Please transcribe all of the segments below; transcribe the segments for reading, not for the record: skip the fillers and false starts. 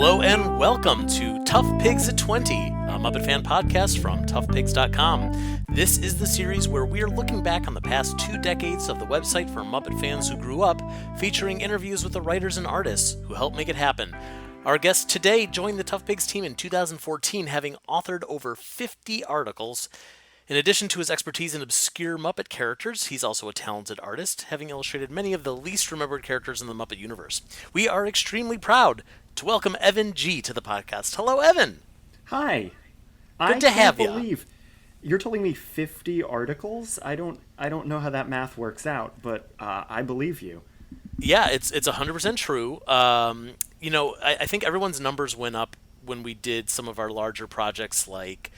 Hello and welcome to Tough Pigs at 20, a Muppet fan podcast from ToughPigs.com. This is the series where we're looking back on the past 2 decades of the website for Muppet fans who grew up, featuring interviews with the writers and artists who helped make it happen. Our guest today joined the Tough Pigs team in 2014, having authored over 50 articles. In addition to his expertise in obscure Muppet characters, he's also a talented artist, having illustrated many of the least remembered characters in the Muppet universe. We are extremely proud to welcome Evan G. to the podcast. Hello, Evan. Hi. Good to have you. I can't believe you're telling me 50 articles. I don't know how that math works out, but I believe you. Yeah, it's 100% true. I think everyone's numbers went up when we did some of our larger projects like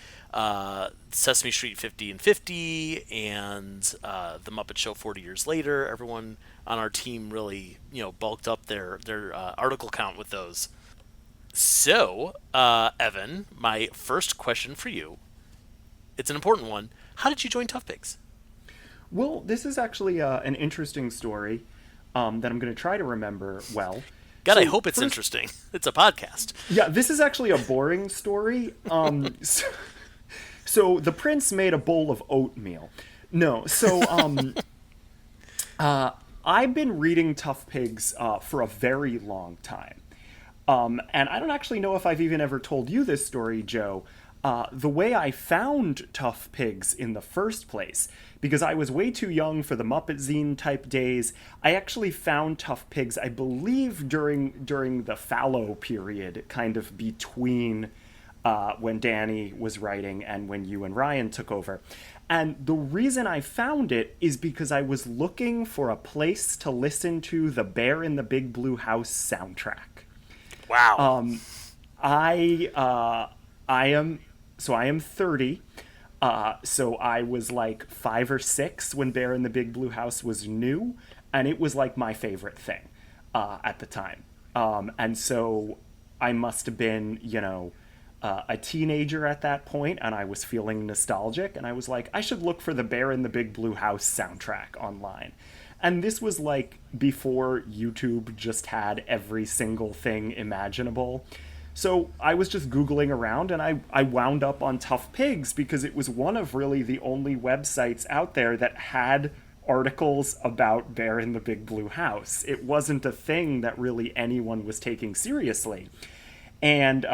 Sesame Street 50 and 50 and The Muppet Show 40 years later. Everyone on our team really, bulked up their article count with those. So, Evan, my first question for you, it's an important one. How did you join ToughPigs? Well, this is actually an interesting story that I'm going to try to remember well. God, I hope it's interesting. It's a podcast. Yeah, this is actually a boring story. So the prince made a bowl of oatmeal. No, so I've been reading ToughPigs for a very long time. And I don't actually know if I've even ever told you this story, Joe. The way I found ToughPigs in the first place, because I was way too young for the Muppet Zine type days, I actually found ToughPigs, I believe, during the fallow period, kind of between when Danny was writing and when you and Ryan took over. And the reason I found it is because I was looking for a place to listen to the Bear in the Big Blue House soundtrack. Wow. I am 30. So I was like 5 or 6 when Bear in the Big Blue House was new, and it was like my favorite thing at the time. And so I must have been, a teenager at that point, and I was feeling nostalgic, and I was like, I should look for the Bear in the Big Blue House soundtrack online. And this was like before YouTube just had every single thing imaginable. So I was just Googling around, and I wound up on ToughPigs because it was one of really the only websites out there that had articles about Bear in the Big Blue House. It wasn't a thing that really anyone was taking seriously. And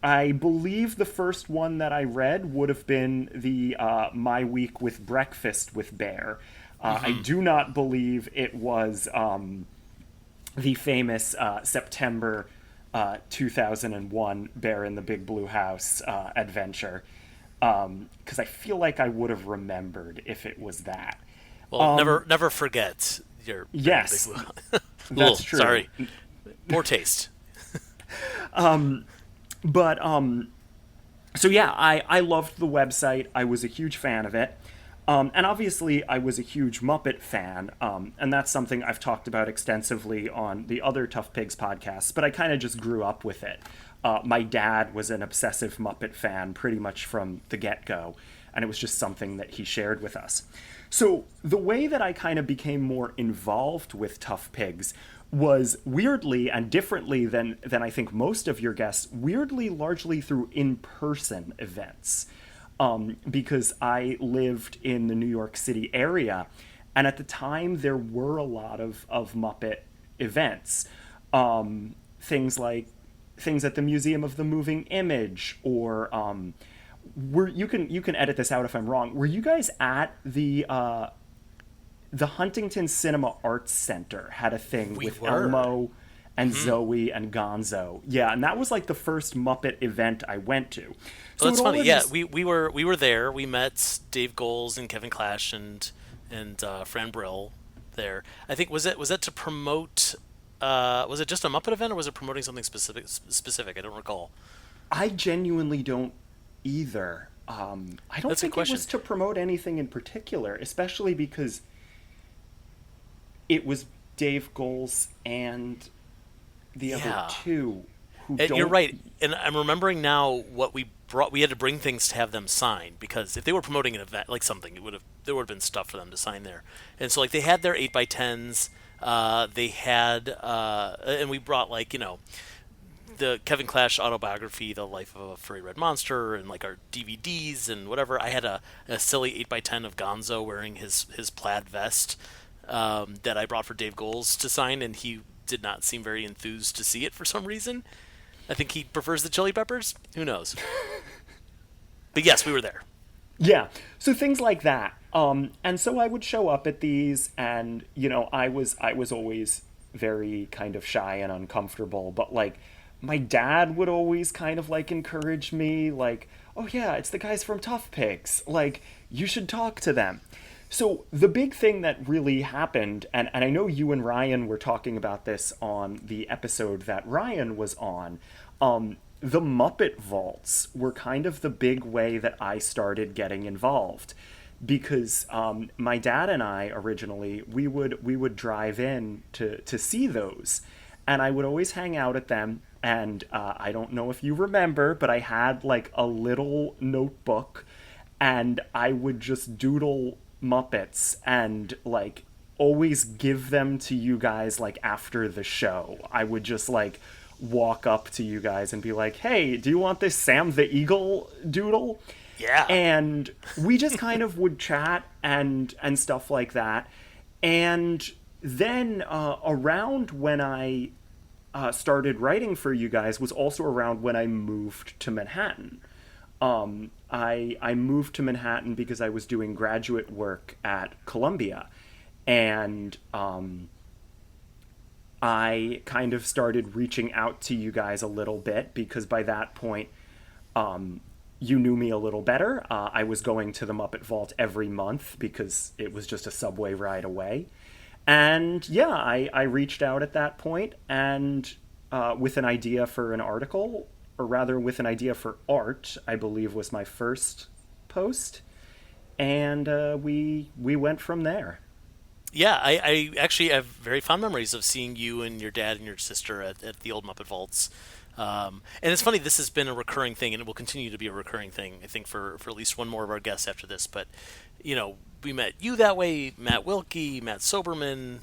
I believe the first one that I read would have been the My Week with Breakfast with Bear. I do not believe it was the famous September 2001 Bear in the Big Blue House adventure, because I feel like I would have remembered if it was that. Well, never forget your yes, Big Blue. That's true. Sorry, poor taste. So yeah, I loved the website. I was a huge fan of it. And obviously, I was a huge Muppet fan, and that's something I've talked about extensively on the other Tough Pigs podcasts, but I kind of just grew up with it. My dad was an obsessive Muppet fan pretty much from the get-go, and it was just something that he shared with us. So the way that I kind of became more involved with Tough Pigs was weirdly and differently than I think most of your guests, weirdly largely through in-person events. Because I lived in the New York City area, and at the time there were a lot of Muppet events. Things at the Museum of the Moving Image, or you can edit this out if I'm wrong. Were you guys at the Huntington Cinema Arts Center had a thing with Elmo and Zoe and Gonzo? Yeah, and that was like the first Muppet event I went to. So that's funny. Yeah, we were there. We met Dave Goelz and Kevin Clash and Fran Brill there. I think was that to promote? Was it just a Muppet event, or was it promoting something specific? I don't recall. I genuinely don't either. I don't think it was to promote anything in particular, especially because it was Dave Goelz and the other two. You're right, and I'm remembering now what we brought. We had to bring things to have them signed, because if they were promoting an event like something, there would have been stuff for them to sign there. And so like they had their 8x10s. They had and we brought the Kevin Clash autobiography, The Life of a Furry Red Monster, and like our DVDs and whatever. I had a silly 8x10 of Gonzo wearing his plaid vest that I brought for Dave Goles to sign, and he did not seem very enthused to see it for some reason. I think he prefers the Chili Peppers. Who knows? But yes, we were there. Yeah, so things like that. And so I would show up at these, and I was always very kind of shy and uncomfortable, but like my dad would always kind of like encourage me, like, oh yeah, it's the guys from ToughPigs, like you should talk to them. So the big thing that really happened, and I know you and Ryan were talking about this on the episode that Ryan was on, the Muppet Vaults were kind of the big way that I started getting involved, because my dad and I originally we would drive in to see those, and I would always hang out at them. And I don't know if you remember, but I had like a little notebook, and I would just doodle Muppets and like always give them to you guys like after the show. I would just like walk up to you guys and be like, hey, do you want this Sam the Eagle doodle? Yeah. And we just kind of would chat and stuff like that. And then around when I started writing for you guys was also around when I moved to Manhattan. I moved to Manhattan because I was doing graduate work at Columbia, and I kind of started reaching out to you guys a little bit because by that point, you knew me a little better. I was going to the Muppet Vault every month because it was just a subway ride away. And yeah, I reached out at that point and with an idea for an article, or rather with an idea for art, I believe was my first post. And we went from there. Yeah, I actually have very fond memories of seeing you and your dad and your sister at the old Muppet Vaults. And it's funny, this has been a recurring thing, and it will continue to be a recurring thing, I think, for at least one more of our guests after this. But, we met you that way, Matt Wilkie, Matt Soberman.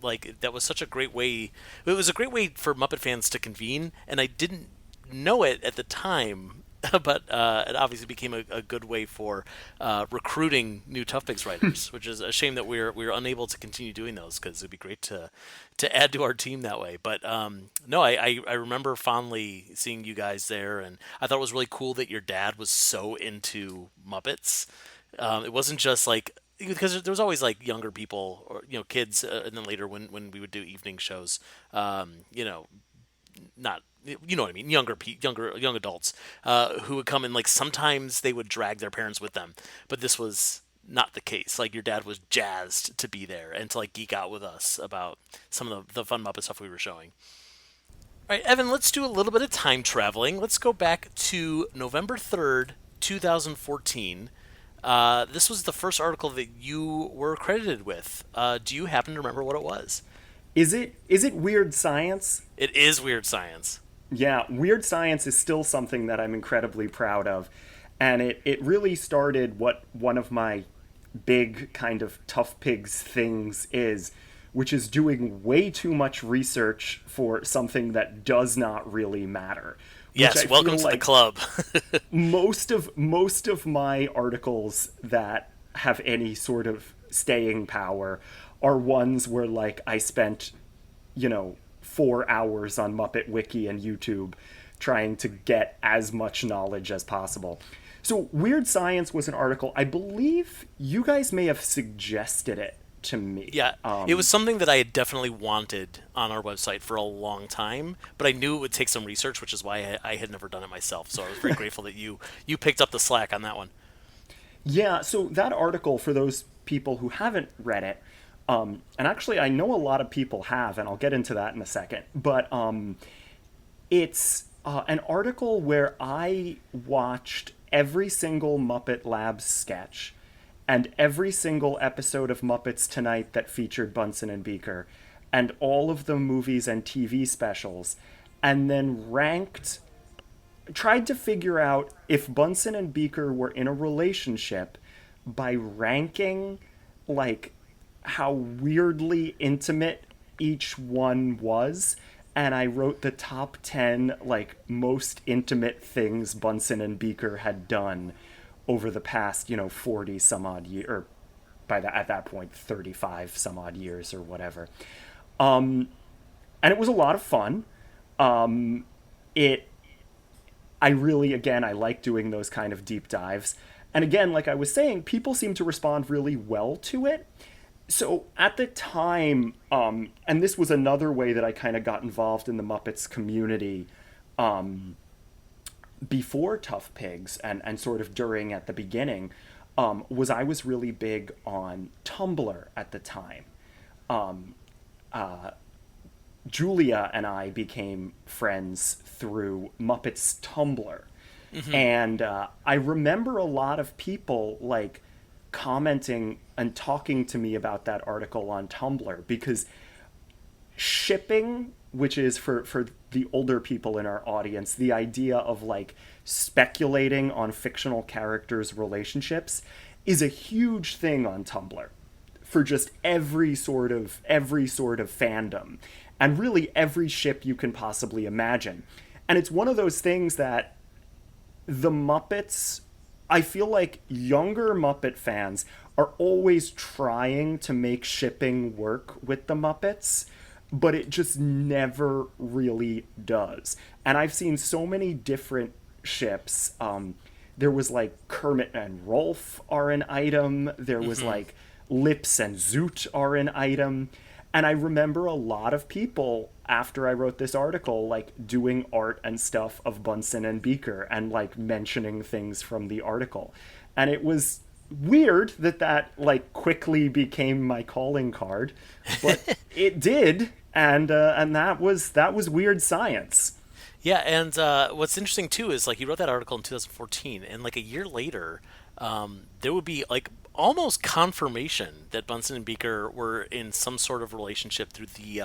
Like, that was such a great way. It was a great way for Muppet fans to convene, and I didn't know it at the time, but it obviously became a good way for recruiting new ToughPigs writers, which is a shame that we're unable to continue doing those, because it'd be great to add to our team that way. But no, I remember fondly seeing you guys there, and I thought it was really cool that your dad was so into Muppets. It wasn't just like, because there was always like younger people or kids, and then later when we would do evening shows, not, you know what I mean, young adults who would come, and like sometimes they would drag their parents with them, but this was not the case. Like, your dad was jazzed to be there and to like geek out with us about some of the fun Muppet stuff we were showing. All right, Evan, let's do a little bit of time traveling. Let's go back to November 3rd, 2014. This was the first article that you were credited with. Do you happen to remember what it was? Is it Weird Science? It is Weird Science. Yeah, Weird Science is still something that I'm incredibly proud of. And it really started what one of my big kind of ToughPigs things is, which is doing way too much research for something that does not really matter. Yes, welcome to the club. most of my articles that have any sort of staying power are ones where like I spent 4 hours on Muppet Wiki and YouTube trying to get as much knowledge as possible. So Weird Science was an article, I believe you guys may have suggested it to me. Yeah, it was something that I had definitely wanted on our website for a long time, but I knew it would take some research, which is why I had never done it myself. So I was very grateful that you picked up the slack on that one. Yeah, so that article, for those people who haven't read it, and actually I know a lot of people have, and I'll get into that in a second, but it's an article where I watched every single Muppet Labs sketch and every single episode of Muppets Tonight that featured Bunsen and Beaker, and all of the movies and TV specials, and then tried to figure out if Bunsen and Beaker were in a relationship by ranking, like, how weirdly intimate each one was, and I wrote the top 10 like most intimate things Bunsen and Beaker had done over the past, 40 some odd year, or at that point 35 some odd years or whatever. And it was a lot of fun. It I really, again, I like doing those kind of deep dives. And again, like I was saying, people seem to respond really well to it. So at the time, and this was another way that I kind of got involved in the Muppets community before Tough Pigs and sort of during at the beginning, was I was really big on Tumblr at the time. Julia and I became friends through Muppets Tumblr. Mm-hmm. And I remember a lot of people like commenting and talking to me about that article on Tumblr, because shipping, which is for the older people in our audience, the idea of like speculating on fictional characters' relationships, is a huge thing on Tumblr for just every sort of fandom, and really every ship you can possibly imagine. And it's one of those things that the Muppets, I feel like younger Muppet fans are always trying to make shipping work with the Muppets, but it just never really does. And I've seen so many different ships. There was like Kermit and Rolf are an item. There was like Lips and Zoot are an item. And I remember a lot of people, after I wrote this article, like doing art and stuff of Bunsen and Beaker and like mentioning things from the article. And it was weird that like quickly became my calling card, but it did. And that was weird science. Yeah, and what's interesting too is like you wrote that article in 2014, and like a year later, there would be like almost confirmation that Bunsen and Beaker were in some sort of relationship through the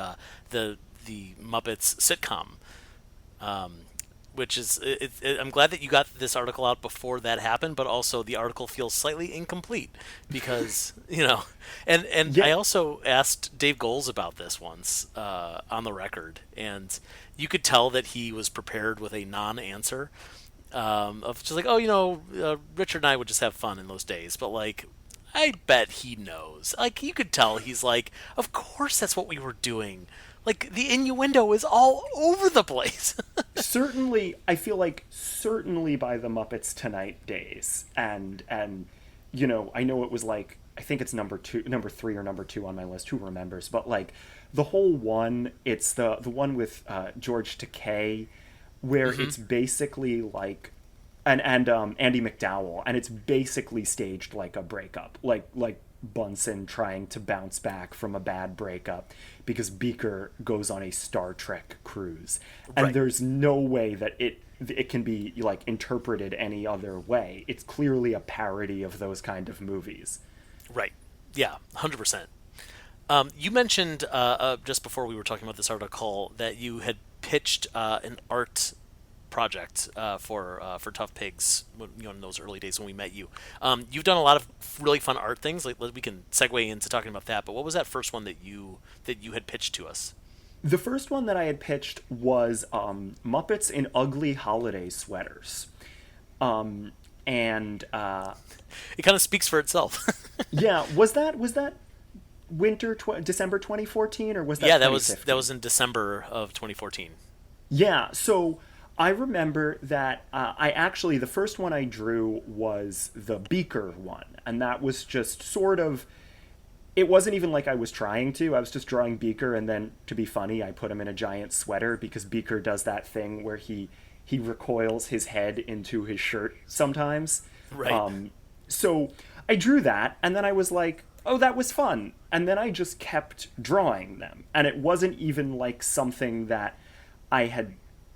Muppets sitcom, which is I'm glad that you got this article out before that happened, but also the article feels slightly incomplete because and Yeah. I also asked Dave Goles about this once on the record, and you could tell that he was prepared with a non-answer. Of just like, Richard and I would just have fun in those days, but like, I bet he knows. Like, you could tell he's like, of course that's what we were doing. Like, the innuendo is all over the place. Certainly, I feel like certainly by the Muppets Tonight days, and I know it was like, I think it's number 3 or number 2 on my list. Who remembers? But like the whole one, it's the one with George Takei, where it's basically like and Andy McDowell, and it's basically staged like a breakup, like Bunsen trying to bounce back from a bad breakup because Beaker goes on a Star Trek cruise, and Right. there's no way that it can be like interpreted any other way. It's clearly a parody of those kind of movies. Right. Yeah, 100%. You mentioned just before we were talking about this article that you had pitched an art project for Tough Pigs, in those early days when we met you. You've done a lot of really fun art things. Like we can segue into talking about that. But what was that first one that you had pitched to us? The first one that I had pitched was Muppets in ugly holiday sweaters. And It kind of speaks for itself. yeah, was that December 2014, or was that Yeah, 2015? that was in December of 2014. Yeah, so I remember that the first one I drew was the Beaker one, and that was just sort of, it wasn't even like I was trying to. I was just drawing Beaker, and then, to be funny, I put him in a giant sweater because Beaker does that thing where he recoils his head into his shirt sometimes. Right. So I drew that, and then I was like, oh, that was fun. And then I just kept drawing them. And it wasn't even like something that I had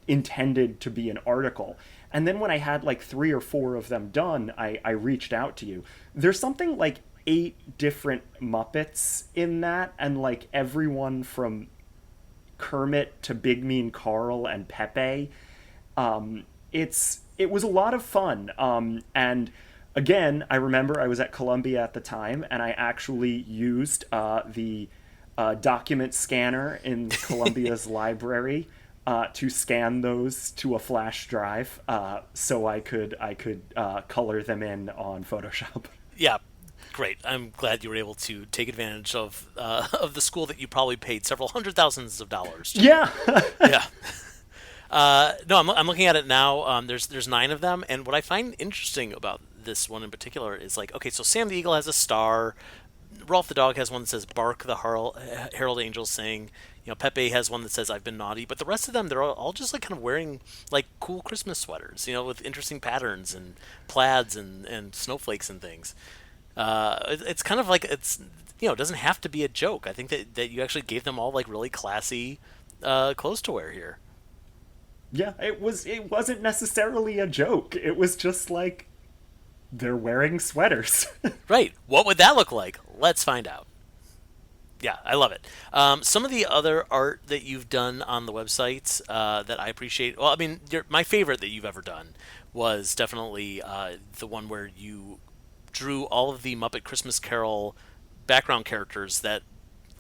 intended to be an article. And then when I had like 3 or 4 of them done, I reached out to you. There's something like 8 different Muppets in that, and like everyone from Kermit to Big Mean Carl and Pepe. It was a lot of fun. And again, I remember I was at Columbia at the time, and I actually used the document scanner in Columbia's library to scan those to a flash drive so I could color them in on Photoshop. Yeah, great. I'm glad you were able to take advantage of the school that you probably paid several hundred thousands of dollars to. Yeah. Yeah. No, I'm looking at it now. There's 9 of them, and what I find interesting about this one in particular is like, okay, so Sam the Eagle has a star. Rolf the dog has one that says "Bark the Herald Angels Sing." Pepe has one that says "I've been naughty," but the rest of them, they're all just like kind of wearing like cool Christmas sweaters, with interesting patterns and plaids and snowflakes and things. It's kind of like it doesn't have to be a joke. I think that you actually gave them all like really classy clothes to wear here. Yeah, it wasn't necessarily a joke. It was just like they're wearing sweaters. Right. What would that look like? Let's find out. Yeah, I love it. Some of the other art that you've done on the website that I appreciate. Well, I mean, my favorite that you've ever done was definitely the one where you drew all of the Muppet Christmas Carol background characters that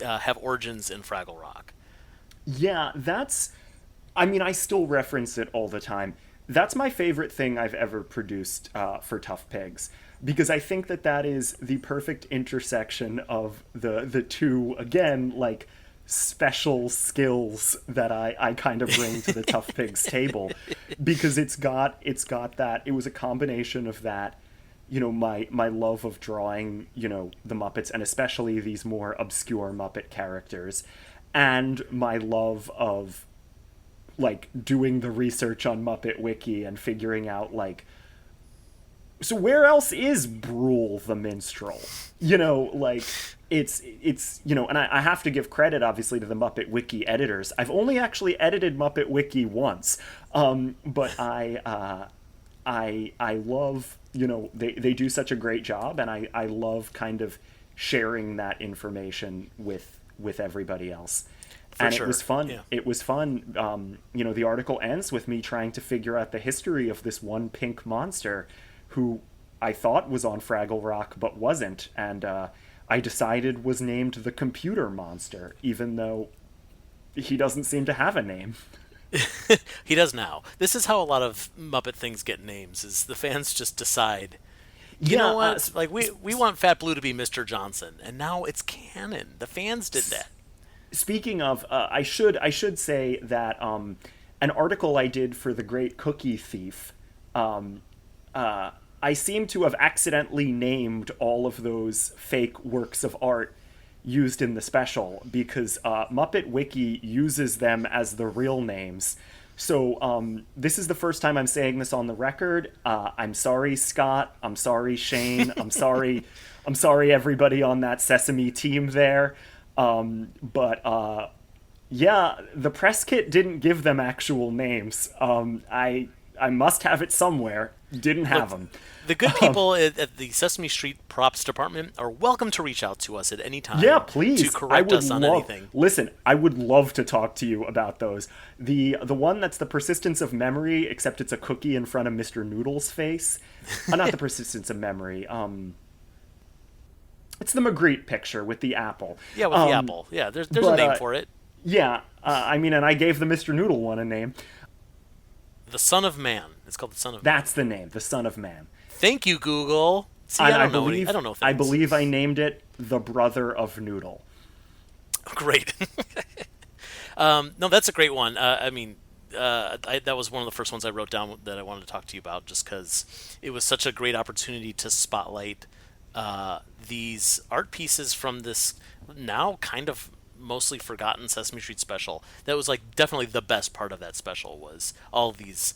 have origins in Fraggle Rock. Yeah, I mean, I still reference it all the time. That's my favorite thing I've ever produced for ToughPigs, because I think that is the perfect intersection of the two, again, like, special skills that I kind of bring to the ToughPigs table, because it's got that. It was a combination of that, my love of drawing, the Muppets, and especially these more obscure Muppet characters, and my love of like doing the research on Muppet Wiki and figuring out like, so where else is Brule the Minstrel? Like it's and I have to give credit obviously to the Muppet Wiki editors. I've only actually edited Muppet Wiki once, but I love, they do such a great job, and I love kind of sharing that information with everybody else. And sure. It was fun. Yeah. It was fun. The article ends with me trying to figure out the history of this one pink monster who I thought was on Fraggle Rock but wasn't. And I decided was named the Computer Monster, even though he doesn't seem to have a name. He does now. This is how a lot of Muppet things get names, is the fans just decide, you know what? Like, we want Fat Blue to be Mr. Johnson, and now it's canon. The fans did that. Speaking of, I should say that an article I did for The Great Cookie Thief, I seem to have accidentally named all of those fake works of art used in the special, because Muppet Wiki uses them as the real names. So this is the first time I'm saying this on the record. I'm sorry, Scott. I'm sorry, Shane. I'm sorry everybody on that Sesame team there. But yeah, the press kit didn't give them actual names. I must have it somewhere. Didn't have them. The good people at the Sesame Street props department are welcome to reach out to us at any time. Yeah, please. To correct us on anything. Listen, I would love to talk to you about those. The one that's the persistence of memory, except it's a cookie in front of Mr. Noodle's face. Not the persistence of memory. It's the Magritte picture with the apple. Yeah, with the apple. Yeah, there's a name for it. Yeah, I mean, and I gave the Mr. Noodle one a name. The Son of Man. It's called the Son of Man. That's the name, the Son of Man. Thank you, Google. See, I don't know things. I believe I named it the Brother of Noodle. Great. No, that's a great one. I mean, that was one of the first ones I wrote down that I wanted to talk to you about, just because it was such a great opportunity to spotlight these art pieces from this now kind of mostly forgotten Sesame Street special. That was like definitely the best part of that special, was all these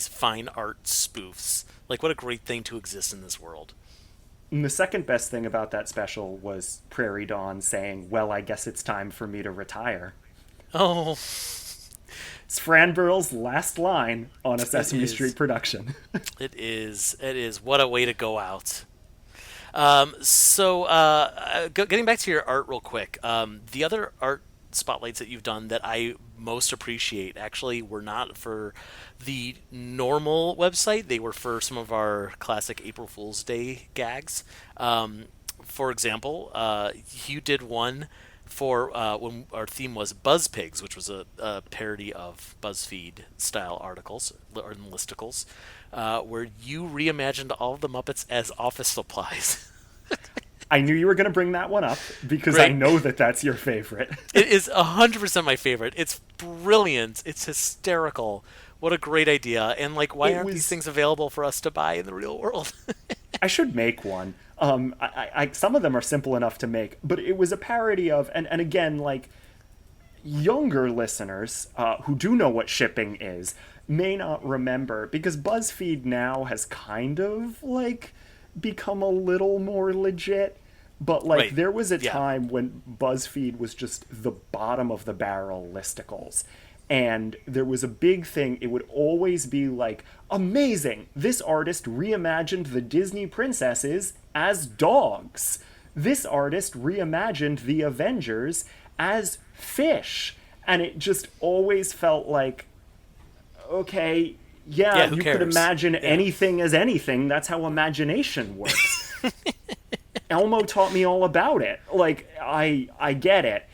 fine art spoofs. Like, what a great thing to exist in this world. And the second best thing about that special was Prairie Dawn saying, "Well, I guess it's time for me to retire." Oh. It's Fran Burrell's last line on a Sesame Street production. It is. What a way to go out. Getting back to your art real quick, the other art spotlights that you've done that I most appreciate actually were not for the normal website. They were for some of our classic April Fool's Day gags. For example, you did one for when our theme was BuzzPigs, which was a parody of BuzzFeed style articles or listicles, where you reimagined all of the Muppets as office supplies. I knew you were going to bring that one up because I Great. know that that's your favorite. It is 100% my favorite. It's brilliant. It's hysterical. What a great idea. And like, why It aren't these was. things available for us to buy in the real world? I should make one. Some of them are simple enough to make, but it was a parody of, and again, like, younger listeners who do know what shipping is may not remember because BuzzFeed now has kind of like become a little more legit. But like Right. there was a Yeah. time when BuzzFeed was just the bottom of the barrel listicles. And there was a big thing. It would always be like, amazing! This artist reimagined the Disney princesses as dogs. This artist reimagined the Avengers as fish. And it just always felt like, okay, Yeah, who you could cares? imagine Yeah. anything as anything. That's how imagination works. Elmo taught me all about it. Like, I get it.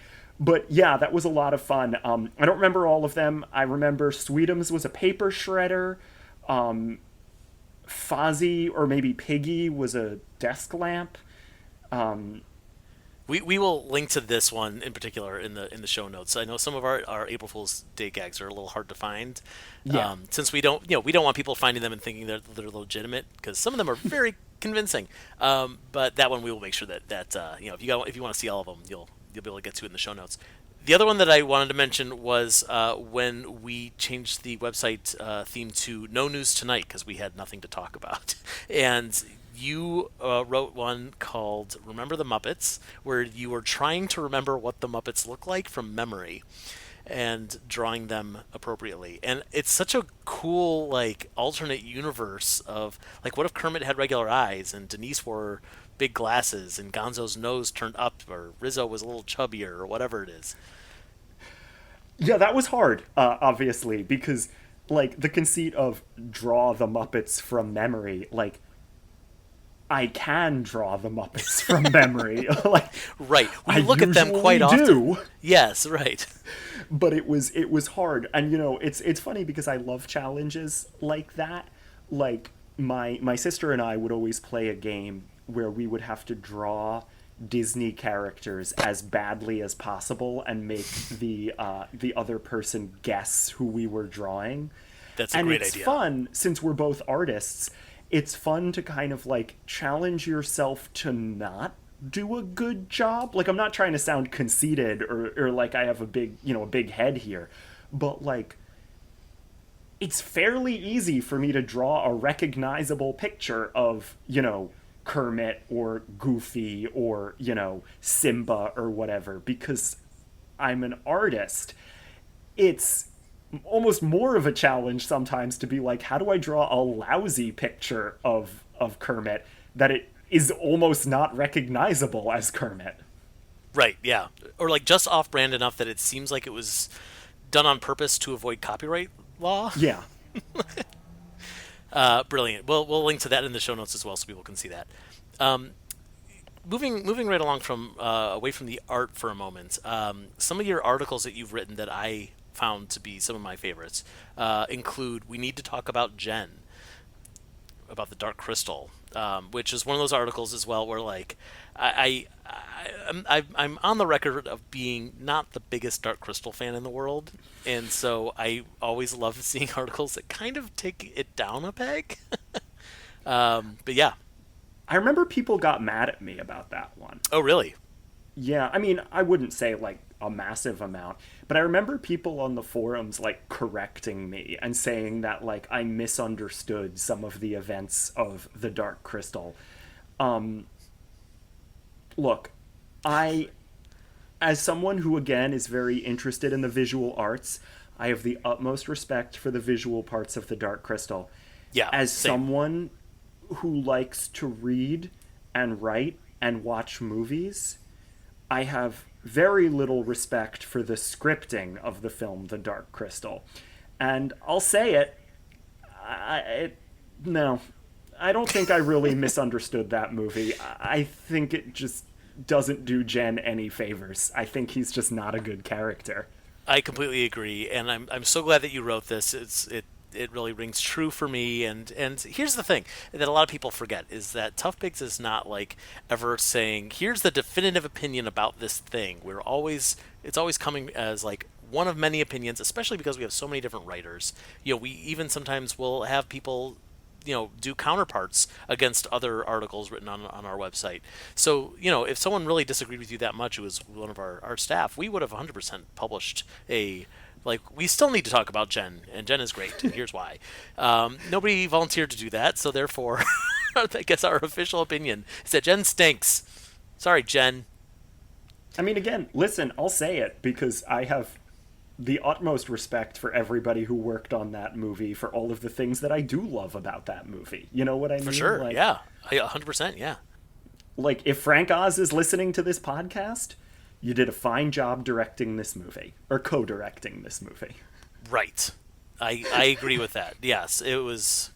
But yeah, that was a lot of fun. I don't remember all of them. I remember Sweetums was a paper shredder. Fozzie or maybe Piggy was a desk lamp. We will link to this one in particular in the show notes. I know some of our April Fool's Day gags are a little hard to find, Yeah. since we don't want people finding them and thinking they're legitimate because some of them are very convincing. But that one we will make sure that if you want to see all of them, you'll be able to get to it in the show notes. The other one that I wanted to mention was when we changed the website theme to No News Tonight because we had nothing to talk about, and you wrote one called Remember the Muppets, where you were trying to remember what the Muppets look like from memory and drawing them appropriately. And it's such a cool, like, alternate universe of, like, what if Kermit had regular eyes and Denise wore big glasses and Gonzo's nose turned up or Rizzo was a little chubbier or whatever it is. Yeah, that was hard, obviously, because, like, the conceit of draw the Muppets from memory, like, I can draw the Muppets from memory. Like, Right. We I look at them quite usually often. do. Yes, right. But it was hard, and it's funny because I love challenges like that. Like my sister and I would always play a game where we would have to draw Disney characters as badly as possible and make the other person guess who we were drawing. That's a And great it's idea. fun since we're both artists. It's fun to kind of like challenge yourself to not do a good job. Like I'm not trying to sound conceited or like I have a big head here, but like it's fairly easy for me to draw a recognizable picture of, Kermit or Goofy or, Simba or whatever because I'm an artist. It's almost more of a challenge sometimes to be like, how do I draw a lousy picture of Kermit that it is almost not recognizable as Kermit? Right, yeah. Or like just off brand enough that it seems like it was done on purpose to avoid copyright law. Yeah. Brilliant. We'll link to that in the show notes as well so people can see that. Um, moving right along from away from the art for a moment, some of your articles that you've written that I found to be some of my favorites include "We Need to Talk About Jen," about the Dark Crystal, which is one of those articles as well where like I'm on the record of being not the biggest Dark Crystal fan in the world, and so I always love seeing articles that kind of take it down a peg. But yeah. I remember people got mad at me about that one. Oh, really? Yeah, I mean, I wouldn't say like a massive amount, but I remember people on the forums like correcting me and saying that like I misunderstood some of the events of the Dark Crystal. Look, as someone who again is very interested in the visual arts, I have the utmost respect for the visual parts of the Dark Crystal. Yeah. As same. someone who likes to read and write and watch movies, I have very little respect for the scripting of the film The Dark Crystal. And I'll say it, no, I don't think I really misunderstood that movie. I think it just doesn't do Jen any favors. I think he's just not a good character. I completely agree, and I'm so glad that you wrote this. It really rings true for me. And here's the thing that a lot of people forget is that Tough Pigs is not like ever saying here's the definitive opinion about this thing. It's always coming as like one of many opinions, especially because we have so many different writers. We even sometimes will have people do counterparts against other articles written on our website. So, if someone really disagreed with you that much, it was one of our staff, we would have 100% published we still need to talk about Jen, and Jen is great, and here's why. Nobody volunteered to do that, so therefore, I guess our official opinion is that Jen stinks. Sorry, Jen. I mean, again, listen, I'll say it because I have the utmost respect for everybody who worked on that movie for all of the things that I do love about that movie. You know what I mean? For sure, yeah. 100%, yeah. Like, if Frank Oz is listening to this podcast, you did a fine job directing this movie, or co-directing this movie. Right. I agree with that. Yes, it was,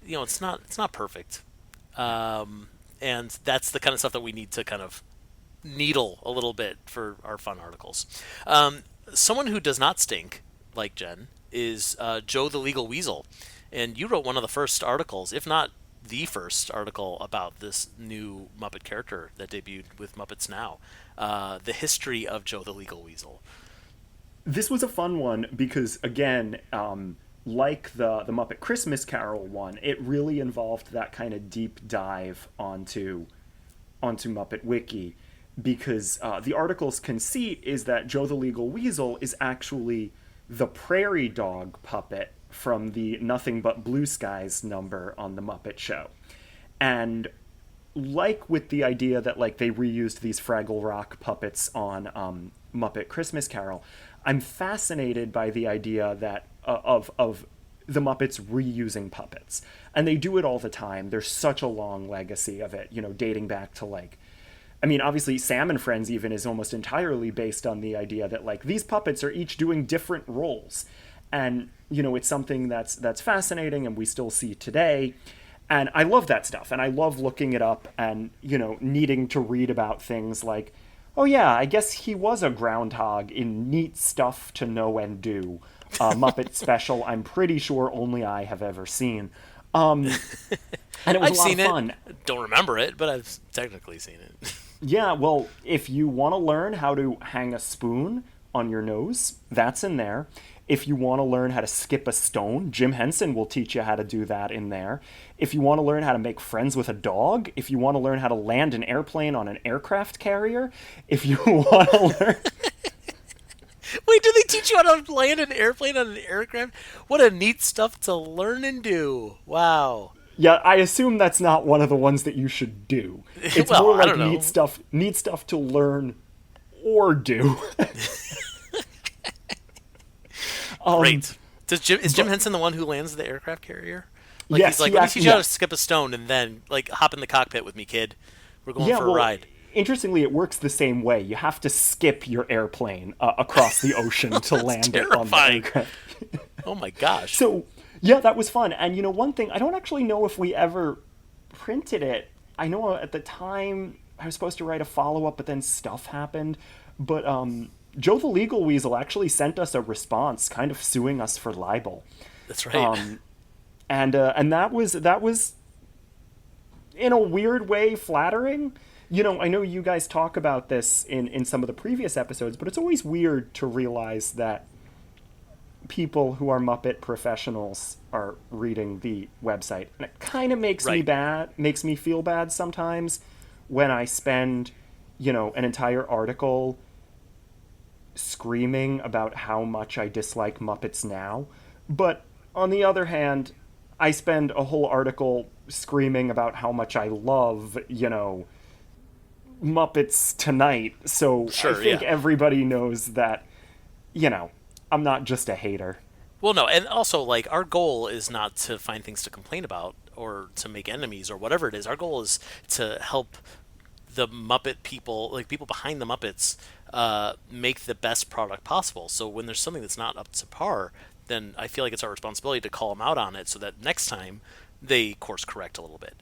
it's not perfect. And that's the kind of stuff that we need to kind of needle a little bit for our fun articles. Someone who does not stink, like Jen, is Joe the Legal Weasel. And you wrote one of the first articles, if not the first article, about this new Muppet character that debuted with Muppets Now. The history of Joe the Legal Weasel. This was a fun one because, again, like the Muppet Christmas Carol one, it really involved that kind of deep dive onto Muppet Wiki. Because the article's conceit is that Joe the Legal Weasel is actually the prairie dog puppet from the Nothing But Blue Skies number on The Muppet Show. And like with the idea that they reused these Fraggle Rock puppets on Muppet Christmas Carol, I'm fascinated by the idea that of the Muppets reusing puppets. And they do it all the time. There's such a long legacy of it, dating back to obviously Sam and Friends even is almost entirely based on the idea that these puppets are each doing different roles. And, it's something that's fascinating and we still see today. And I love that stuff. And I love looking it up and, needing to read about things like, oh yeah, I guess he was a groundhog in Neat Stuff to Know and Do. Muppet special I'm pretty sure only I have ever seen. And it was I've a lot seen of fun. Don't remember it, but I've technically seen it. Yeah, well, if you want to learn how to hang a spoon on your nose, that's in there. If you want to learn how to skip a stone, Jim Henson will teach you how to do that in there. If you want to learn how to make friends with a dog, if you want to learn how to land an airplane on an aircraft carrier, if you want to learn... Wait, do they teach you how to land an airplane on an aircraft? What a neat stuff to learn and do. Wow. Yeah, I assume that's not one of the ones that you should do. It's well, more I like don't know. neat stuff to learn or do. Great. Is Jim Henson the one who lands the aircraft carrier? Yes, he's like, let me teach you how to skip a stone and then hop in the cockpit with me, kid. We're going for a ride. Interestingly, it works the same way. You have to skip your airplane across the ocean to land it on the aircraft. Oh my gosh. So, yeah, that was fun. And one thing, I don't actually know if we ever printed it. I know at the time I was supposed to write a follow-up, but then stuff happened. But Joe the Legal Weasel actually sent us a response kind of suing us for libel. That's right. And that was in a weird way flattering. I know you guys talk about this in some of the previous episodes, but it's always weird to realize that people who are Muppet professionals are reading the website. And it kind of makes me feel bad sometimes when I spend, an entire article screaming about how much I dislike Muppets Now. But on the other hand, I spend a whole article screaming about how much I love, Muppets Tonight. So sure, I think everybody knows that, I'm not just a hater. Well, no, and also, our goal is not to find things to complain about or to make enemies or whatever it is. Our goal is to help the Muppet people, people behind the Muppets, make the best product possible. So when there's something that's not up to par, then I feel like it's our responsibility to call them out on it so that next time they course correct a little bit.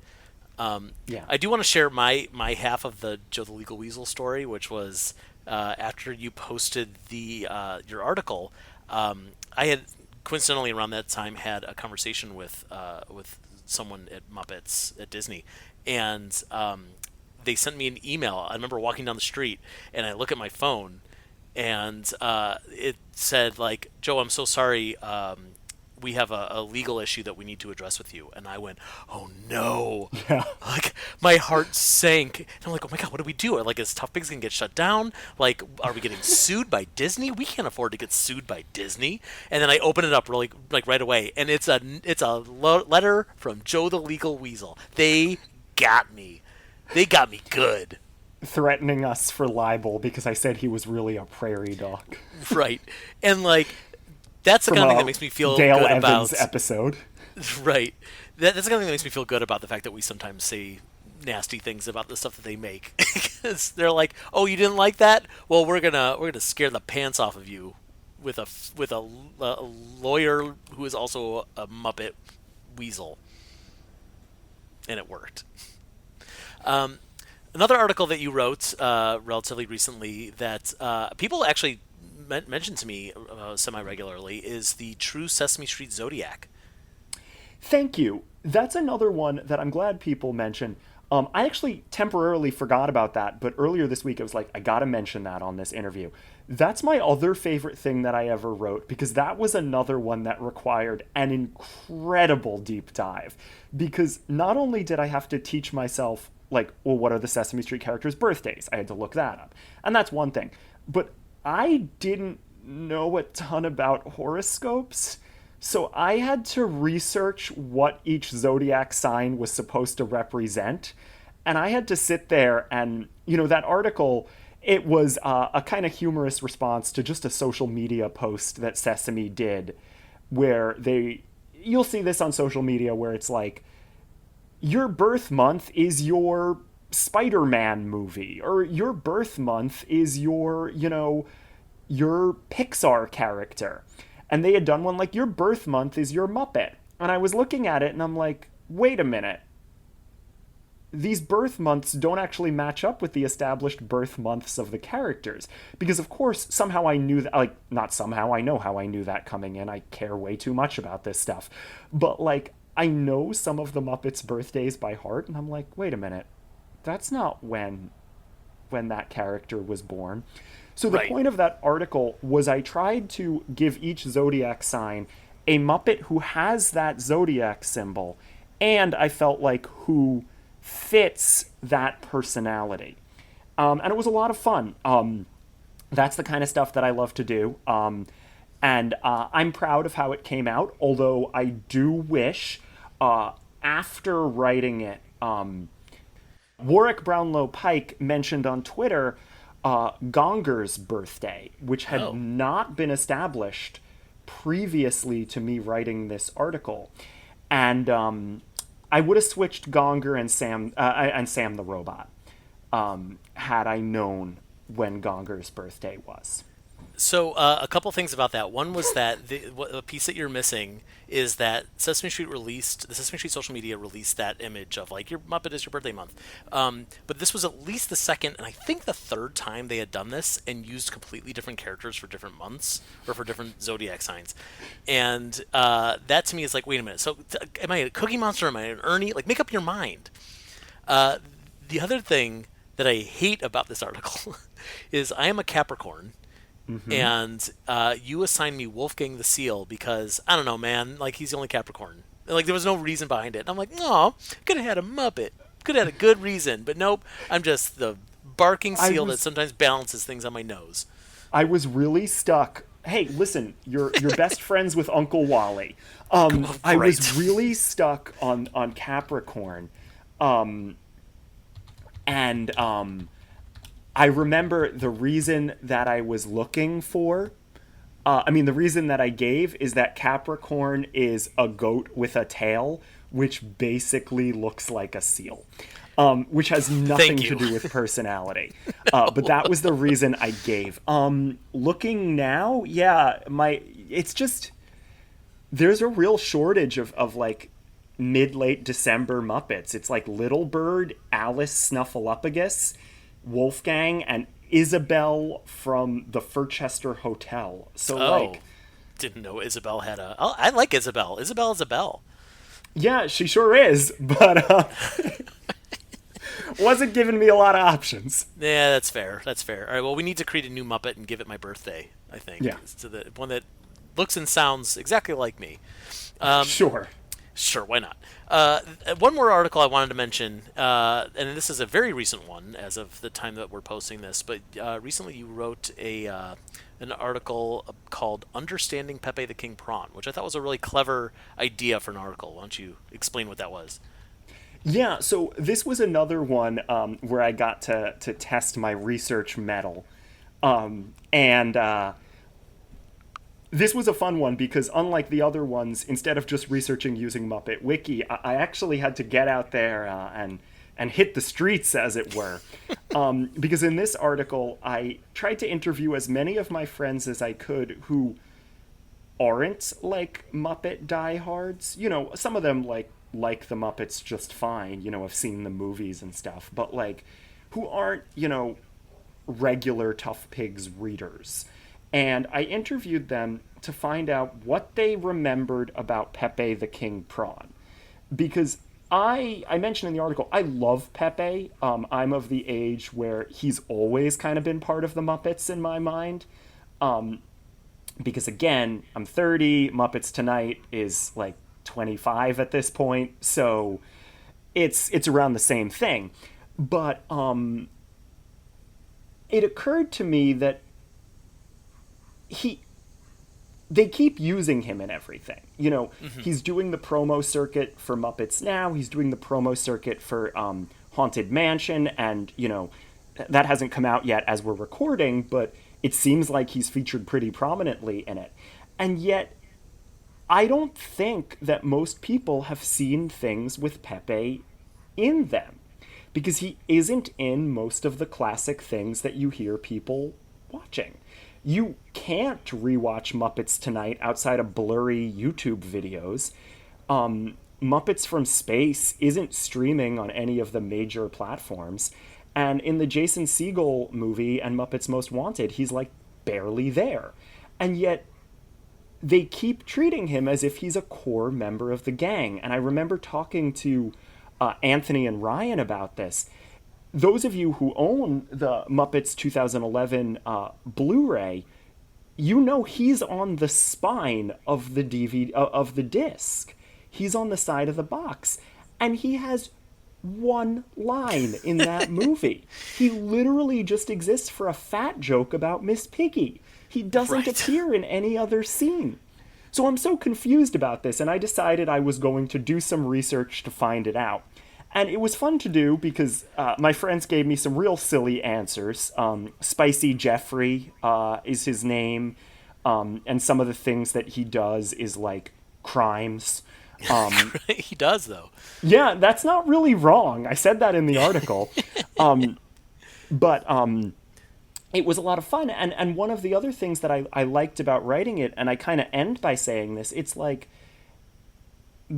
Yeah. I do want to share my half of the Joe the Legal Weasel story, which was after you posted the your article. I had coincidentally around that time had a conversation with someone at Muppets at Disney, and they sent me an email. I remember walking down the street, and I look at my phone, and it said like, "Joe, I'm so sorry. We have a legal issue that we need to address with you." And I went, "Oh no!" Yeah. Like my heart sank. And I'm like, "Oh my god, what do we do? Like, is Tough Pigs gonna get shut down? Like, are we getting sued by Disney? We can't afford to get sued by Disney." And then I open it up really like right away, and it's a letter from Joe the Legal Weasel. They got me. They got me good. Threatening us for libel because I said he was really a prairie dog. Right. And like that's the From kind of thing a that makes me feel Dale good Evans about episode. Right. That's the kind of thing that makes me feel good about the fact that we sometimes say nasty things about the stuff that they make. Because they're like, "Oh, you didn't like that? Well, we're gonna scare the pants off of you with a lawyer who is also a Muppet weasel," and it worked. Another article that you wrote relatively recently that people actually mentioned to me semi-regularly is the True Sesame Street Zodiac. Thank you. That's another one that I'm glad people mention. I actually temporarily forgot about that, but earlier this week I was like, I gotta mention that on this interview. That's my other favorite thing that I ever wrote, because that was another one that required an incredible deep dive. Because not only did I have to teach myself, like, well, what are the Sesame Street characters' birthdays? I had to look that up. And that's one thing. But I didn't know a ton about horoscopes. So I had to research what each zodiac sign was supposed to represent. And I had to sit there and, that article, it was a kind of humorous response to just a social media post that Sesame did where you'll see this on social media where it's like, your birth month is your Spider-Man movie, or your birth month is your Pixar character. And they had done one like, your birth month is your Muppet. And I was looking at it and I'm like, wait a minute. These birth months don't actually match up with the established birth months of the characters. Because of course, somehow I knew that, like, not somehow, I know how I knew that coming in. I care way too much about this stuff. But like, I know some of the Muppets' birthdays by heart, and I'm like, wait a minute. That's not when that character was born. So the point of that article was I tried to give each zodiac sign a Muppet who has that zodiac symbol, and I felt like who fits that personality. And it was a lot of fun. That's the kind of stuff that I love to do. And I'm proud of how it came out, although I do wish, after writing it, Warwick Brownlow Pike mentioned on Twitter Gonger's birthday, which had not been established previously to me writing this article. And I would have switched Gonger and Sam the Robot had I known when Gonger's birthday was. So a couple things about that. One was that the piece that you're missing is that the Sesame Street social media released that image of like, your Muppet is your birthday month. But this was at least the second and I think the third time they had done this and used completely different characters for different months or for different zodiac signs. And that to me is like, wait a minute. So am I a Cookie Monster? Am I an Ernie? Like, make up your mind. The other thing that I hate about this article is I am a Capricorn. Mm-hmm. And you assigned me Wolfgang the Seal because, I don't know, man, like, he's the only Capricorn. Like, there was no reason behind it. And I'm like, no, could have had a Muppet. Could have had a good reason. But nope, I'm just the barking seal that sometimes balances things on my nose. I was really stuck. Hey, listen, you're best friends with Uncle Wally. I was really stuck on Capricorn. I remember the reason that I was looking for, the reason that I gave is that Capricorn is a goat with a tail, which basically looks like a seal, which has nothing to do with personality. No. But that was the reason I gave. Looking now, yeah, it's just, there's a real shortage of like mid-late December Muppets. It's like Little Bird, Alice Snuffleupagus, Wolfgang, and Isabel from the Furchester Hotel. So Oh, like, didn't know Isabel had a. Oh, I like Isabel. Isabel is a bell. yeah, she sure is, but wasn't giving me a lot of options. Yeah, that's fair. That's fair. All right. Well, we need to create a new Muppet and give it my birthday. I think Yeah, to the one that looks and sounds exactly like me. Um, sure. Sure, why not? One more article I wanted to mention, and this is a very recent one as of the time that we're posting this, but recently you wrote an article called Understanding Pepe the King Prawn, which I thought was a really clever idea for an article. Why don't you explain what that was? Yeah, so this was another one where I got to test my research mettle. And this was a fun one because, unlike the other ones, instead of just researching using Muppet Wiki, I actually had to get out there and hit the streets, as it were. Because in this article, I tried to interview as many of my friends as I could who aren't like Muppet diehards. You know, some of them like the Muppets just fine. You know, have seen the movies and stuff, but like who aren't regular Tough Pigs readers. And I interviewed them to find out what they remembered about Pepe the King Prawn. Because I mentioned in the article, I love Pepe. I'm of the age where he's always kind of been part of the Muppets in my mind. Because again, I'm 30, Muppets Tonight is like 25 at this point, so it's around the same thing. But it occurred to me that he they keep using him in everything. You know, he's doing the promo circuit for Muppets Now. He's doing the promo circuit for Haunted Mansion, and that hasn't come out yet as we're recording, but it seems like he's featured pretty prominently in it. And yet, I don't think that most people have seen things with Pepe in them, because he isn't in most of the classic things that you hear people watching. You can't rewatch Muppets Tonight outside of blurry YouTube videos. Muppets from Space isn't streaming on any of the major platforms. And in the Jason Segel movie and Muppets Most Wanted, he's like barely there. And yet they keep treating him as if he's a core member of the gang. And I remember talking to Anthony and Ryan about this. Those of you who own the Muppets 2011 Blu-ray, he's on the spine of the DVD of the disc. He's on the side of the box, and he has one line in that movie. He literally just exists for a fat joke about Miss Piggy. He doesn't appear in any other scene. So I'm so confused about this, and I decided I was going to do some research to find it out. And it was fun to do because my friends gave me some real silly answers. Spicy Jeffrey is his name, and some of the things that he does is like crimes. He does, though. Yeah, that's not really wrong. I said that in the article. But it was a lot of fun. And one of the other things that I liked about writing it, and I kind of end by saying this, it's like,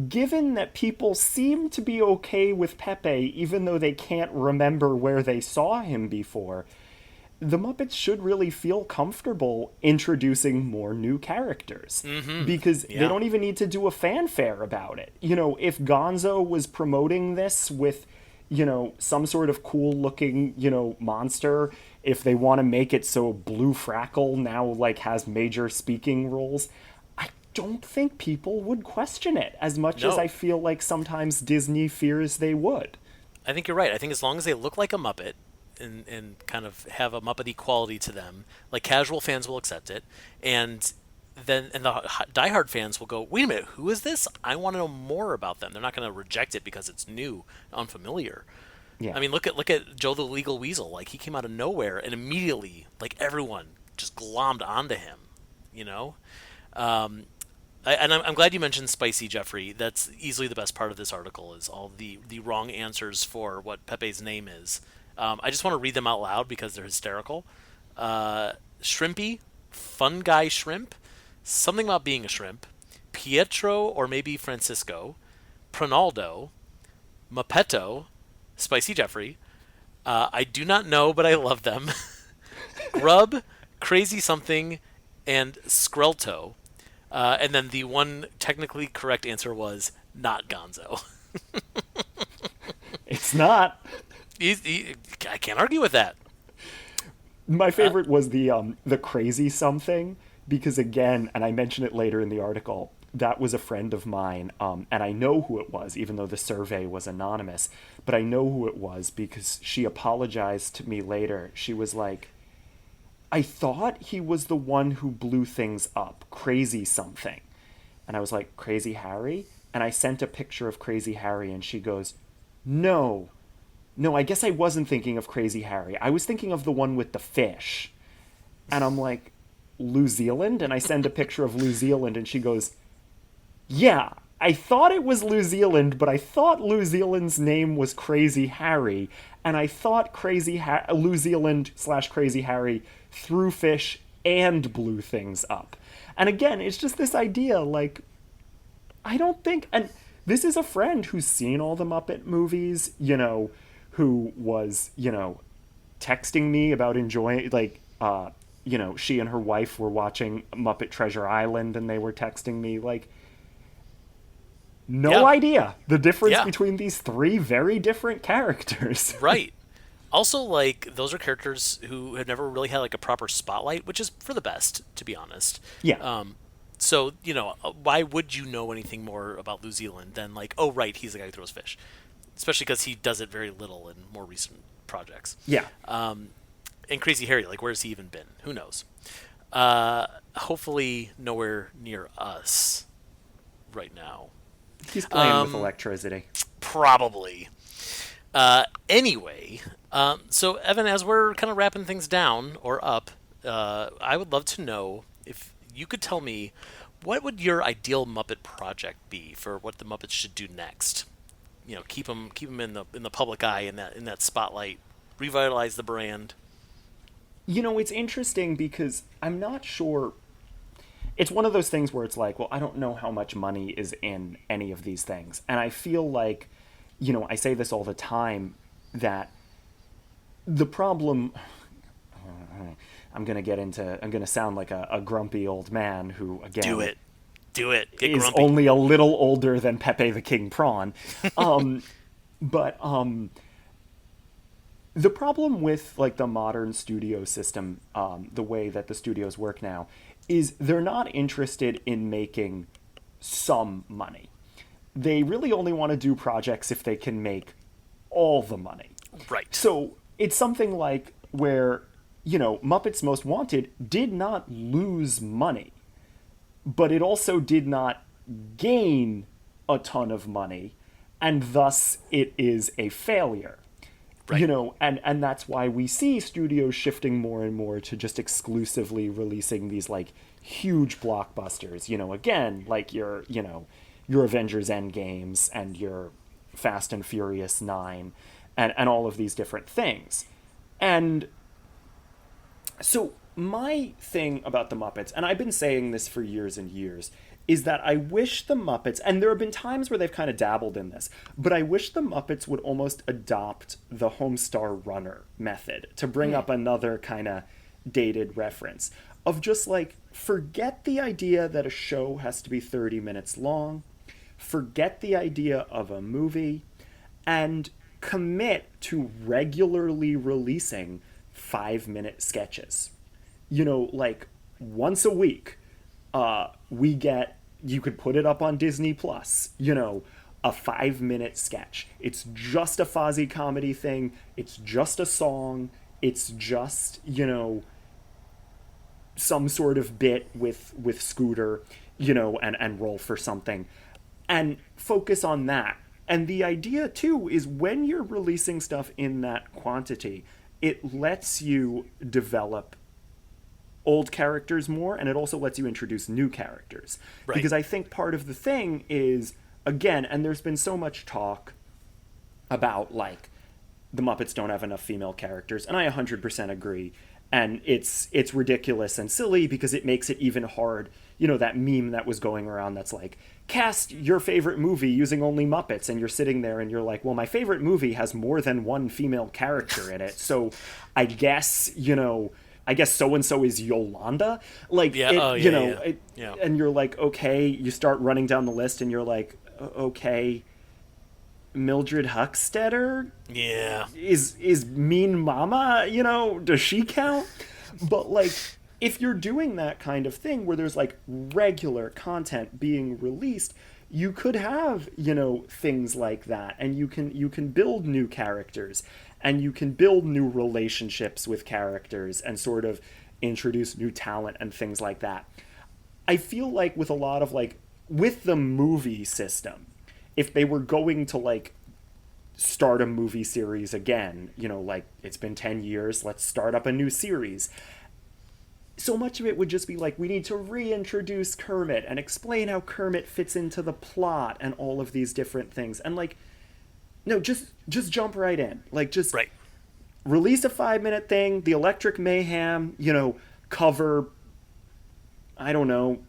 given that people seem to be okay with Pepe, even though they can't remember where they saw him before, the Muppets should really feel comfortable introducing more new characters. Because they don't even need to do a fanfare about it. If Gonzo was promoting this with, some sort of cool looking, monster, if they want to make it so Blue Frackle now, like, has major speaking roles, don't think people would question it as much as I feel like sometimes Disney fears they would. I think you're right. I think as long as they look like a Muppet and kind of have a Muppety quality to them, like, casual fans will accept it, and the diehard fans will go, wait a minute, who is this? I want to know more about them. They're not going to reject it because it's new, unfamiliar. Yeah. I mean, look at Joe the Legal Weasel. Like, he came out of nowhere, and immediately, like, everyone just glommed onto him, I'm glad you mentioned Spicy Jeffrey. That's easily the best part of this article, is all the wrong answers for what Pepe's name is. I just want to read them out loud because they're hysterical. Shrimpy, Fun Guy Shrimp, Something About Being a Shrimp, Pietro or maybe Francisco, Cronaldo, Muppetto, Spicy Jeffrey. I do not know, but I love them. Grub, Crazy Something, and Skrelto. And then the one technically correct answer was not Gonzo. It's not. I can't argue with that. My favorite was the Crazy Something, because again, and I mention it later in the article, that was a friend of mine, and I know who it was, even though the survey was anonymous. But I know who it was because she apologized to me later. She was like, I thought he was the one who blew things up, Crazy Something. And I was like, Crazy Harry? And I sent a picture of Crazy Harry, and she goes, No, I guess I wasn't thinking of Crazy Harry. I was thinking of the one with the fish. And I'm like, New Zealand? And I send a picture of New Zealand, and she goes, yeah, I thought it was New Zealand, but I thought New Zealand's name was Crazy Harry, and I thought New Zealand / Crazy Harry threw fish and blew things up. And again, it's just this idea, like, I don't think, and this is a friend who's seen all the Muppet movies, who was, texting me about enjoying, like, she and her wife were watching Muppet Treasure Island, and they were texting me, like, no idea the difference between these three very different characters. Right. Also, like, those are characters who have never really had, like, a proper spotlight, which is for the best, to be honest. Yeah. So, why would you know anything more about New Zealand than, like, oh, right, he's the guy who throws fish? Especially because he does it very little in more recent projects. Yeah. And Crazy Harry, like, where's he even been? Who knows? Hopefully nowhere near us right now. He's playing with electricity. Probably. Anyway, so Evan, as we're kind of wrapping things down or up, I would love to know if you could tell me what would your ideal Muppet project be for what the Muppets should do next. Keep them in the public eye, in that spotlight, revitalize the brand. It's interesting because I'm not sure. It's one of those things where it's like, well, I don't know how much money is in any of these things. And I feel like, I say this all the time, that the problem, I'm going to sound like a grumpy old man who, again, Do it. Get is grumpy. only a little older than Pepe the King Prawn. But the problem with, like, the modern studio system, the way that the studios work now, is they're not interested in making some money. They really only want to do projects if they can make all the money. Right. So it's something like where, Muppets Most Wanted did not lose money, but it also did not gain a ton of money, and thus it is a failure. Right. And that's why we see studios shifting more and more to just exclusively releasing these, like, huge blockbusters. Again, like your Avengers Endgames and your Fast and Furious 9 and all of these different things. And so my thing about the Muppets, and I've been saying this for years and years, is that I wish the Muppets, and there have been times where they've kind of dabbled in this, but I wish the Muppets would almost adopt the Homestar Runner method, to bring up another kind of dated reference, of just, like, forget the idea that a show has to be 30 minutes long, forget the idea of a movie, and commit to regularly releasing 5-minute sketches. Like, once a week, you could put it up on Disney Plus, a 5-minute sketch. It's just a Fozzie comedy thing. It's just a song. It's just, some sort of bit with Scooter, and roll for something, and focus on that. And the idea, too, is when you're releasing stuff in that quantity, it lets you develop old characters more, and it also lets you introduce new characters. Right. Because I think part of the thing is, again, and there's been so much talk about, like, the Muppets don't have enough female characters, and I 100% agree. And it's ridiculous and silly because it makes it even hard. that meme that was going around that's like, cast your favorite movie using only Muppets, and you're sitting there and you're like, well, my favorite movie has more than one female character in it, so I guess, I guess so and so is Yolanda. Like, Yeah. it, Oh, you yeah, know, yeah. it, Yeah. and you're like, okay, you start running down the list and you're like, okay, Mildred Huckstetter Yeah. is Mean Mama, does she count? But like, if you're doing that kind of thing where there's like regular content being released, you could have, things like that, and you can build new characters, and you can build new relationships with characters, and sort of introduce new talent and things like that. I feel like with a lot of like with the movie system, if they were going to like start a movie series again, like it's been 10 years, let's start up a new series. So much of it would just be like, we need to reintroduce Kermit and explain how Kermit fits into the plot and all of these different things. And like, no, just jump right in. Like, just Right. release a 5-minute thing, the Electric Mayhem, cover, I don't know,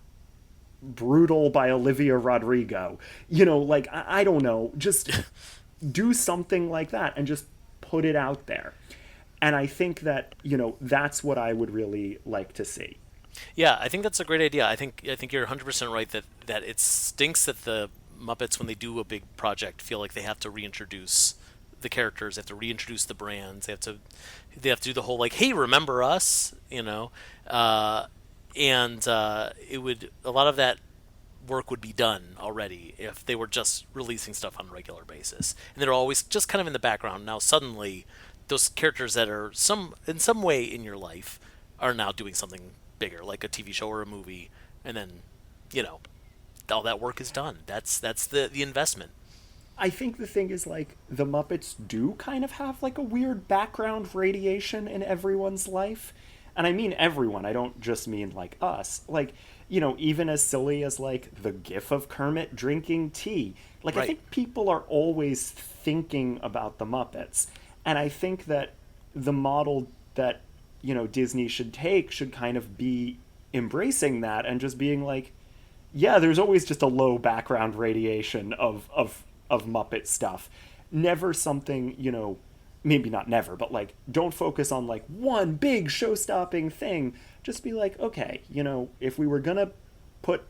Brutal by Olivia Rodrigo. Like, I don't know, just do something like that and just put it out there. And I think that, that's what I would really like to see. Yeah, I think that's a great idea. I think you're 100% right that it stinks that the Muppets, when they do a big project, feel like they have to reintroduce the characters, they have to reintroduce the brands, they have to do the whole like, hey, remember us, and it would a lot of that work would be done already if they were just releasing stuff on a regular basis, and they're always just kind of in the background. Now suddenly, those characters that are in some way in your life are now doing something bigger, like a TV show or a movie, and then all that work is done. That's the investment. I think the thing is, like, the Muppets do kind of have, like, a weird background radiation in everyone's life. And I mean everyone, I don't just mean, like, us. Like, even as silly as, like, the gif of Kermit drinking tea. Like, Right. I think people are always thinking about the Muppets. And I think that the model that, Disney should take should kind of be embracing that and just being like, yeah, there's always just a low background radiation of Muppet stuff. Never something, maybe not never, but like, don't focus on like one big show stopping thing. Just be like, okay, if we were gonna put,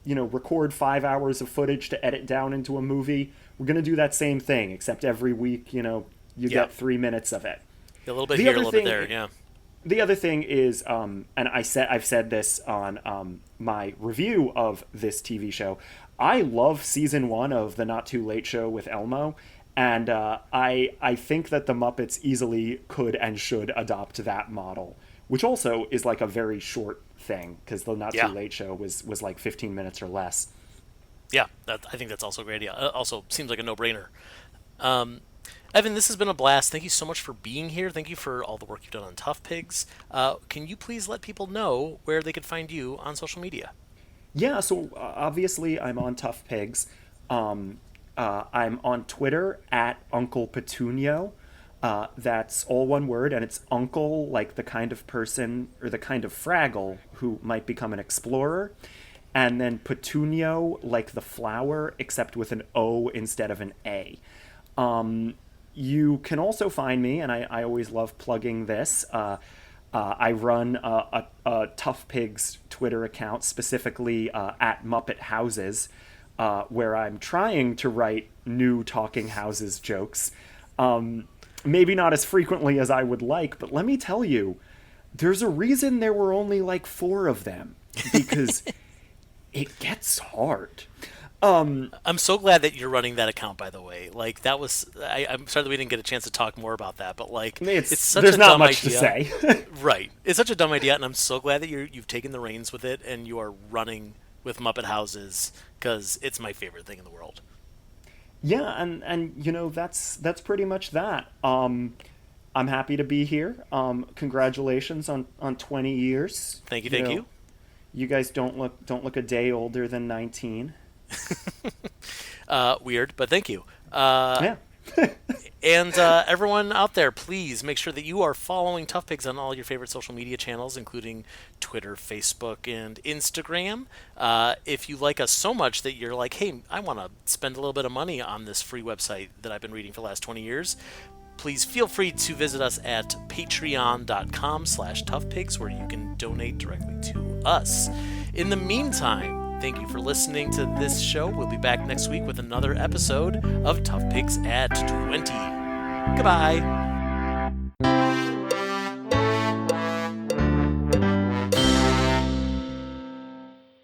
record 5 hours of footage to edit down into a movie, we're gonna do that same thing, except every week, you Yeah. get 3 minutes of it. A little bit The here, a other little bit thing- there. Yeah. The other thing is, and I've said this on my review of this TV show. I love season 1 of the Not Too Late Show with Elmo, and I think that the Muppets easily could and should adopt that model, which also is like a very short thing because the Not Yeah. Too Late Show was like 15 minutes or less. Yeah, I think that's also a great idea. Also, seems like a no-brainer. Evan, this has been a blast. Thank you so much for being here. Thank you for all the work you've done on ToughPigs. Can you please let people know where they could find you on social media? Yeah, so obviously I'm on ToughPigs. I'm on Twitter at Uncle Petunio. That's all one word, and it's uncle, like the kind of person or the kind of Fraggle who might become an explorer. And then Petunio, like the flower, except with an O instead of an A. You can also find me, and I always love plugging this. I run a Tough Pigs Twitter account, specifically at Muppet Houses, where I'm trying to write new Talking Houses jokes. Maybe not as frequently as I would like, but let me tell you, there's a reason there were only like 4 of them, because it gets hard. I'm so glad that you're running that account, by the way. Like, that was... I'm sorry that we didn't get a chance to talk more about that, but, like, it's such there's a not dumb much idea. to say. Right. It's such a dumb idea, and I'm so glad that you've taken the reins with it, and you are running with Muppet Houses, because it's my favorite thing in the world. Yeah, and that's pretty much that. I'm happy to be here. Congratulations on 20 years. Thank you, thank you. You guys don't look a day older than 19. Weird, but thank you. Yeah. And everyone out there, please make sure that you are following Tough Pigs on all your favorite social media channels, including Twitter, Facebook, and Instagram. If you like us so much that you're like, hey, I want to spend a little bit of money on this free website that I've been reading for the last 20 years, please feel free to visit us at patreon.com/toughpigs, where you can donate directly to us. In the meantime, thank you for listening to this show. We'll be back next week with another episode of Tough Pigs at 20. Goodbye.